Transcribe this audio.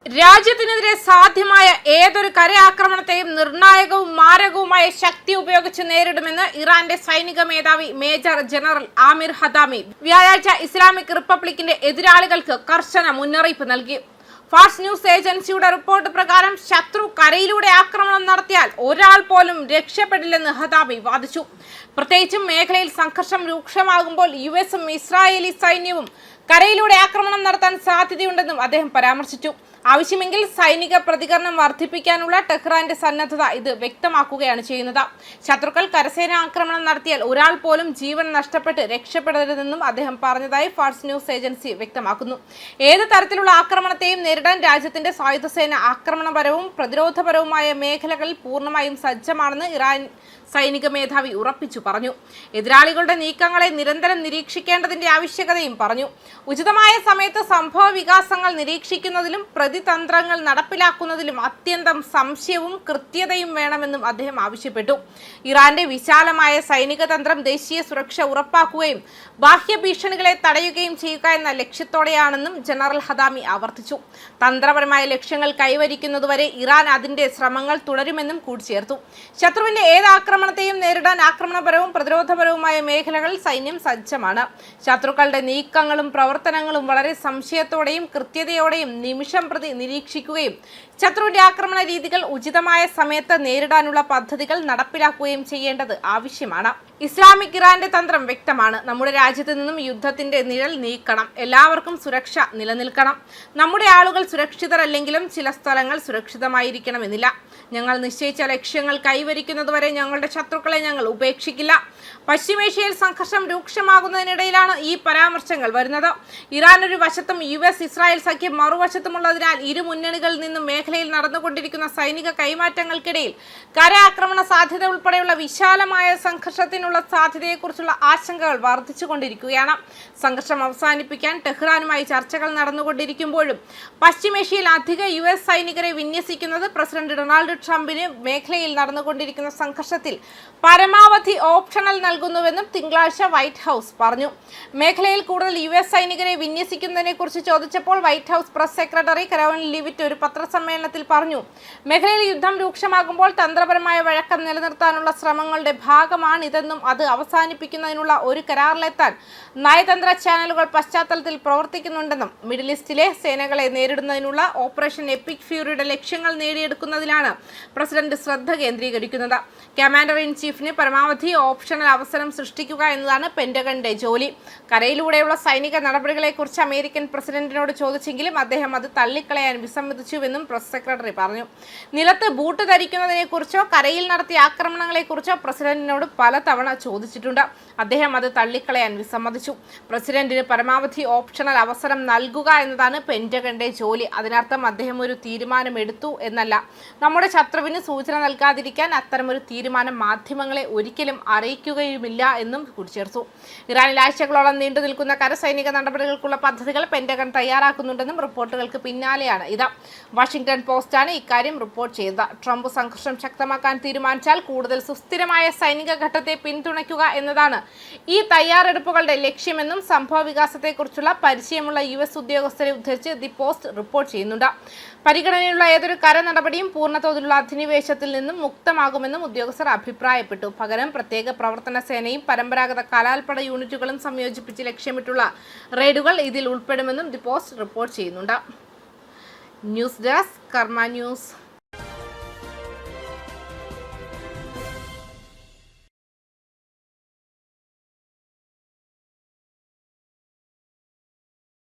രാജ്യത്തിനെതിരെ സാധ്യമായ ഏതൊരു കരയാക്രമണത്തെയും നിർണായകവും മാരകവുമായ ശക്തി ഉപയോഗിച്ച് നേരിടുമെന്ന് ഇറാന്റെ സൈനിക മേധാവി മേജർ ജനറൽ ആമിർ ഹതാമി വ്യാഴാഴ്ച ഇസ്ലാമിക് റിപ്പബ്ലിക്കിന്റെ എതിരാളികൾക്ക് കർശന മുന്നറിയിപ്പ് നൽകി. ഫാസ്റ്റ് ന്യൂസ് ഏജൻസിയുടെ റിപ്പോർട്ട് പ്രകാരം ശത്രു കരയിലൂടെ ആക്രമണം നടത്തിയാൽ ഒരാൾ പോലും രക്ഷപ്പെടില്ലെന്ന് ഹതാമി വാദിച്ചു. പ്രത്യേകിച്ചും മേഖലയിൽ സംഘർഷം രൂക്ഷമാകുമ്പോൾ യുഎസും ഇസ്രായേലി സൈന്യവും കരയിലൂടെ ആക്രമണം നടത്താൻ സാധ്യതയുണ്ടെന്നും അദ്ദേഹം പരാമർശിച്ചു. ആവശ്യമെങ്കിൽ സൈനിക പ്രതികരണം വർദ്ധിപ്പിക്കാനുള്ള ടെഹ്റാന്റെ സന്നദ്ധത ഇത് വ്യക്തമാക്കുകയാണ് ചെയ്യുന്നത്. ശത്രുക്കൾ കരസേന ആക്രമണം നടത്തിയാൽ ഒരാൾ പോലും ജീവൻ നഷ്ടപ്പെട്ട് രക്ഷപ്പെടരുതെന്നും അദ്ദേഹം പറഞ്ഞതായി ഫാസ്റ്റ് ന്യൂസ് ഏജൻസി വ്യക്തമാക്കുന്നു. ഏത് തരത്തിലുള്ള ആക്രമണത്തെയും നേരിടാൻ രാജ്യത്തിന്റെ സായുധസേന ആക്രമണപരവും പ്രതിരോധപരവുമായ മേഖലകളിൽ പൂർണ്ണമായും സജ്ജമാണെന്ന് ഇറാൻ സൈനിക മേധാവി ഉറപ്പിച്ചു പറഞ്ഞു. എതിരാളികളുടെ നീക്കങ്ങളെ നിരന്തരം നിരീക്ഷിക്കേണ്ടതിന്റെ ആവശ്യകതയും പറഞ്ഞു. ഉചിതമായ സമയത്ത് സംഭവ വികാസങ്ങൾ നിരീക്ഷിക്കുന്നതിലും പ്രതിതന്ത്രങ്ങൾ നടപ്പിലാക്കുന്നതിലും അത്യന്തം സംശയവും കൃത്യതയും വേണമെന്നും അദ്ദേഹം ആവശ്യപ്പെട്ടു. ഇറാന്റെ വിശാലമായ സൈനിക തന്ത്രം ദേശീയ സുരക്ഷ ഉറപ്പാക്കുകയും ബാഹ്യ ഭീഷണികളെ തടയുകയും ചെയ്യുക എന്ന ലക്ഷ്യത്തോടെയാണെന്നും ജനറൽ ഹതാമി ആവർത്തിച്ചു. തന്ത്രപരമായ ലക്ഷ്യങ്ങൾ കൈവരിക്കുന്നതുവരെ ഇറാൻ അതിന്റെ ശ്രമങ്ങൾ തുടരുമെന്നും കൂട്ടിച്ചേർത്തു. ശത്രുവിന്റെ ഏത് ആക്രമണത്തെയും നേരിടാൻ ആക്രമണപരവും പ്രതിരോധപരവുമായ മേഖലകളിൽ സൈന്യം സജ്ജമാണ്. ശത്രുക്കളുടെ നീക്കങ്ങളും പ്രവർത്തനങ്ങളും വളരെ സംശയത്തോടെയും കൃത്യതയോടെയും നിമിഷം പ്രതി നിരീക്ഷിക്കുകയും ശത്രുവിന്റെ ആക്രമണ രീതികൾ ഉചിതമായ സമയത്ത് നേരിടാനുള്ള പദ്ധതികൾ നടപ്പിലാക്കുകയും ചെയ്യേണ്ടത് ആവശ്യമാണ്. ഇസ്ലാമിക് ഇറാന്റെ തന്ത്രം വ്യക്തമാണ്. നമ്മുടെ രാജ്യത്ത് നിന്നും യുദ്ധത്തിന്റെ നിഴൽ നീക്കണം. എല്ലാവർക്കും സുരക്ഷ നിലനിൽക്കണം. നമ്മുടെ ആളുകൾ സുരക്ഷിതരല്ലെങ്കിലും ചില സ്ഥലങ്ങൾ സുരക്ഷിതമായിരിക്കണമെന്നില്ല. ഞങ്ങൾ നിശ്ചയിച്ച ലക്ഷ്യങ്ങൾ കൈവരിക്കുന്നതുവരെ ഞങ്ങളുടെ ശത്രുക്കളെ ഞങ്ങൾ ഉപേക്ഷിക്കില്ല. പശ്ചിമേഷ്യയിൽ സംഘർഷം രൂക്ഷമാകുന്നതിനിടയിലാണ് ഈ പരാമർശങ്ങൾ വരുന്നത്. ഇറാൻ ഒരു വശത്തും യുഎസ് ഇസ്രായേൽ സഖ്യം മറുവശത്തുമുള്ളതിനാൽ ഇരു മുന്നണികളിൽ നിന്നും മേഖലയിൽ നടന്നുകൊണ്ടിരിക്കുന്ന സൈനിക കൈമാറ്റങ്ങൾക്കിടയിൽ കരയാക്രമണ സാധ്യത ഉൾപ്പെടെയുള്ള വിശാലമായ സംഘർഷത്തിനുള്ള സാധ്യതയെക്കുറിച്ചുള്ള ആശങ്കകൾ വർദ്ധിച്ചുകൊണ്ടിരിക്കുകയാണ്. സംഘർഷം അവസാനിപ്പിക്കാൻ ടെഹ്റാനുമായി ചർച്ചകൾ നടന്നുകൊണ്ടിരിക്കുമ്പോഴും പശ്ചിമേഷ്യയിൽ അധിക യുഎസ് സൈനികരെ വിന്യസിക്കുന്നത് പ്രസിഡന്റ് ഡൊണാൾഡ് ട്രംപിന് മേഖലയിൽ നടന്നുകൊണ്ടിരിക്കുന്ന സംഘർഷത്തിൽ പരമാവധി ഓപ്ഷണൽ നൽകുന്നുവെന്നും തിങ്കളാഴ്ച വൈറ്റ് ഹൗസ് പറഞ്ഞു. മേഖലയിൽ കൂടുതൽ യുഎസ് സൈനികരെ വിന്യസിക്കുന്നതിനെ കുറിച്ച് ചോദിച്ചപ്പോൾ white house press secretary Karoline Leavitt ഒരു പത്രസമ്മേളനത്തിൽ പറഞ്ഞു, മേഖലയിൽ യുദ്ധം രൂക്ഷമാകുമ്പോൾ തന്ത്രപരമായ വഴക്കം നിലനിർത്താനുള്ള ശ്രമങ്ങളുടെ ഭാഗമാണിതെന്നും അത് അവസാനിപ്പിക്കുന്നതിനുള്ള ഒരു കരാറിലെത്താൻ നയതന്ത്ര ചാനലുകൾ പശ്ചാത്തലത്തിൽ പ്രവർത്തിക്കുന്നുണ്ടെന്നും മിഡിൽ ഈസ്റ്റിലെ സേനകളെ നേരിടുന്നതിനുള്ള ഓപ്പറേഷൻ എപ്പിക് ഫ്യൂറിയുടെ ലക്ഷ്യങ്ങൾ നേടിയെടുക്കുന്നതിലാണ് പ്രസിഡന്റ് ശ്രദ്ധ കേന്ദ്രീകരിക്കുന്നത്. കമാൻഡർ ഇൻ ചീഫിന് പരമാവധി ഓപ്ഷണൽ അവസരം സൃഷ്ടിക്കുക എന്നതാണ് പെന്റഗണിന്റെ ജോലി. കരയിലൂടെയുള്ള സൈനിക നടപടികളെക്കുറിച്ച് അമേരിക്കൻ പ്രസിഡന്റിനോട് ചോദിച്ചെങ്കിലും അദ്ദേഹം അത് തള്ളിക്കളയാൻ വിസമ്മതിച്ചുവെന്നും പ്രസ് സെക്രട്ടറി പറഞ്ഞു. നിലത്ത് ബൂട്ട് ധരിക്കുന്നതിനെക്കുറിച്ചോ കരയിൽ നടത്തിയ ആക്രമണങ്ങളെക്കുറിച്ചോ പ്രസിഡന്റിനോട് പലതവണ ചോദിച്ചിട്ടുണ്ട്. അദ്ദേഹം അത് തള്ളിക്കളയാൻ വിസമ്മതിച്ചു. പ്രസിഡന്റിന് പരമാവധി ഓപ്ഷണൽ അവസരം നൽകുക എന്നതാണ് പെന്റഗണിന്റെ ജോലി. അതിനർത്ഥം അദ്ദേഹം ഒരു തീരുമാനം എടുത്തു എന്നല്ല. നമ്മുടെ ശത്രുവിന് സൂചന നൽകാതിരിക്കാൻ അത്തരമൊരു തീരുമാനം മാധ്യമങ്ങളെ ഒരിക്കലും അറിയിക്കുകയുമില്ല എന്നും കൂട്ടിച്ചേർത്തു. ഇറാനിൽ ആഴ്ചകളോളം നീണ്ടു നിൽക്കുന്ന കരസൈനിക നടപടികൾക്കുള്ള പദ്ധതികൾ പെന്റഗൺ തയ്യാറാക്കുന്നുണ്ടെന്നും റിപ്പോർട്ടുകൾക്ക് പിന്നാലെയാണ് ഇത്. വാഷിംഗ്ടൺ പോസ്റ്റാണ് ഇക്കാര്യം റിപ്പോർട്ട് ചെയ്തത്. ട്രംപ് സംഘർഷം ശക്തമാക്കാൻ തീരുമാനിച്ചാൽ കൂടുതൽ സുസ്ഥിരമായ സൈനിക ഘട്ടത്തെ പിന്തുണയ്ക്കുക എന്നതാണ് ഈ തയ്യാറെടുപ്പുകളുടെ ലക്ഷ്യമെന്നും സംഭവ വികാസത്തെക്കുറിച്ചുള്ള പരിചയമുള്ള യുഎസ് ഉദ്യോഗസ്ഥരെ ഉദ്ധരിച്ച് ദി പോസ്റ്റ് റിപ്പോർട്ട് ചെയ്യുന്നുണ്ട്. പരിഗണനയുള്ള ഏതൊരു കര നടപടിയും പൂർണ്ണതോതിലുള്ള അധിനിവേശത്തിൽ നിന്നും മുക്തമാകുമെന്നും ഉദ്യോഗസ്ഥർ അഭിപ്രായപ്പെട്ടു. പകരം പ്രത്യേക പ്രവർത്തന സേനയും പരമ്പരാഗത കലാൽപ്പട യൂണിറ്റുകളും സംയോജിപ്പിച്ച് ലക്ഷ്യമിട്ടുള്ള റെയ്ഡുകൾ ഇതിൽ ഉൾപ്പെടുമെന്നും ദി പോസ്റ്റ് റിപ്പോർട്ട് ചെയ്യുന്നുണ്ട്. ന്യൂസ് ഡെസ്ക് കർമ്മ ന്യൂസ്.